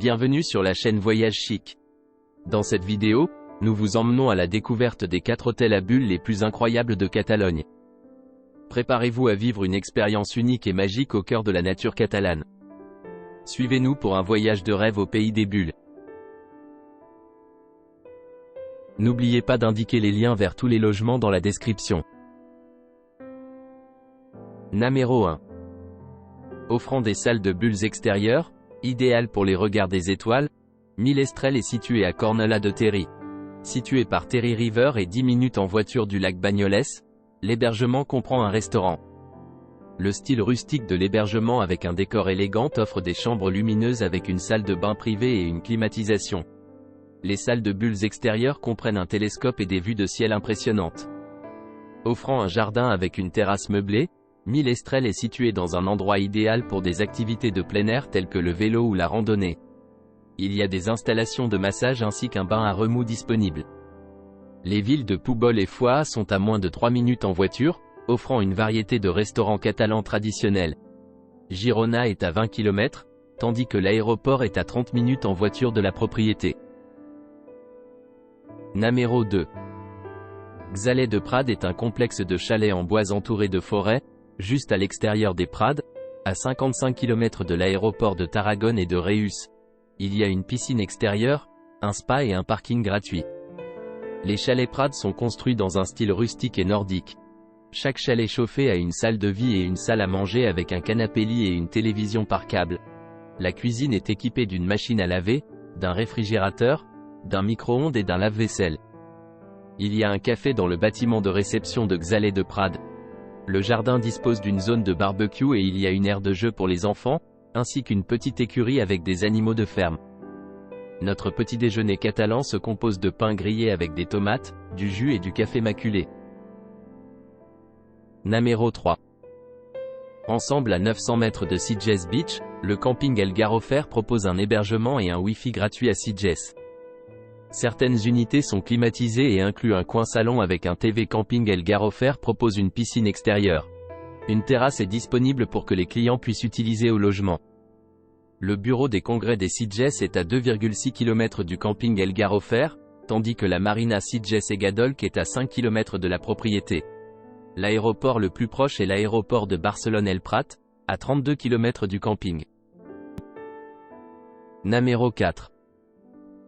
Bienvenue sur la chaîne Voyage Chic. Dans cette vidéo, nous vous emmenons à la découverte des 4 hôtels à bulles les plus incroyables de Catalogne. Préparez-vous à vivre une expérience unique et magique au cœur de la nature catalane. Suivez-nous pour un voyage de rêve au pays des bulles. N'oubliez pas d'indiquer les liens vers tous les logements dans la description. Numéro 1. Offrant des salles de bulles extérieures, idéales pour les regards des étoiles, Milestrel est situé à Cornellà de Terri. Situé par Terri River et 10 minutes en voiture du lac Bagnoles, l'hébergement comprend un restaurant. Le style rustique de l'hébergement avec un décor élégant offre des chambres lumineuses avec une salle de bain privée et une climatisation. Les salles de bulles extérieures comprennent un télescope et des vues de ciel impressionnantes. Offrant un jardin avec une terrasse meublée, Milestrel est situé dans un endroit idéal pour des activités de plein air telles que le vélo ou la randonnée. Il y a des installations de massage ainsi qu'un bain à remous disponible. Les villes de Púbol et Foix sont à moins de 3 minutes en voiture, offrant une variété de restaurants catalans traditionnels. Girona est à 20 km, tandis que l'aéroport est à 30 minutes en voiture de la propriété. Numéro 2. Xalets de Prades est un complexe de chalets en bois entouré de forêts, juste à l'extérieur des Prades, à 55 km de l'aéroport de Tarragone et de Reus. Il y a une piscine extérieure, un spa et un parking gratuit. Les chalets Prades sont construits dans un style rustique et nordique. Chaque chalet chauffé a une salle de vie et une salle à manger avec un canapé-lit et une télévision par câble. La cuisine est équipée d'une machine à laver, d'un réfrigérateur, d'un micro-ondes et d'un lave-vaisselle. Il y a un café dans le bâtiment de réception de Xalets de Prades. Le jardin dispose d'une zone de barbecue et il y a une aire de jeu pour les enfants, ainsi qu'une petite écurie avec des animaux de ferme. Notre petit déjeuner catalan se compose de pain grillé avec des tomates, du jus et du café maculé. Numéro 3. Ensemble à 900 mètres de Sitges Beach, le camping El Garrofer propose un hébergement et un Wi-Fi gratuit à Sitges. Certaines unités sont climatisées et incluent un coin salon avec un TV Camping El Garrofer propose une piscine extérieure. Une terrasse est disponible pour que les clients puissent utiliser au logement. Le bureau des congrès des Sitges est à 2,6 km du camping El Garrofer, tandis que la marina Sitges Egadolc est à 5 km de la propriété. L'aéroport le plus proche est l'aéroport de Barcelone El Prat, à 32 km du camping. Numéro 4.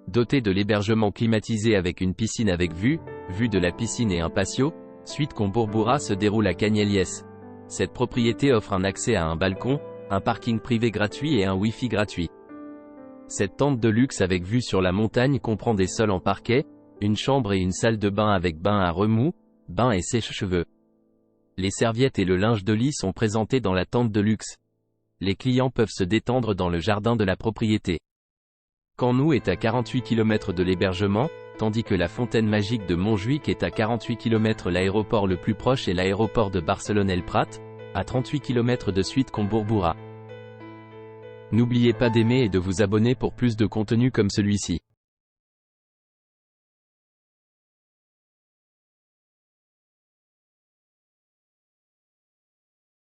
Doté de l'hébergement climatisé avec une piscine avec vue de la piscine et un patio, Suite Combourboura se déroule à Canyelles. Cette propriété offre un accès à un balcon, un parking privé gratuit et un Wi-Fi gratuit. Cette tente de luxe avec vue sur la montagne comprend des sols en parquet, une chambre et une salle de bain avec bain à remous, bain et sèche-cheveux. Les serviettes et le linge de lit sont présentés dans la tente de luxe. Les clients peuvent se détendre dans le jardin de la propriété. Cannou est à 48 km de l'hébergement, tandis que la fontaine magique de Montjuïc est à 48 km. L'aéroport le plus proche est l'aéroport de Barcelone El Prat, à 38 km de Suite Combourboura. N'oubliez pas d'aimer et de vous abonner pour plus de contenu comme celui-ci.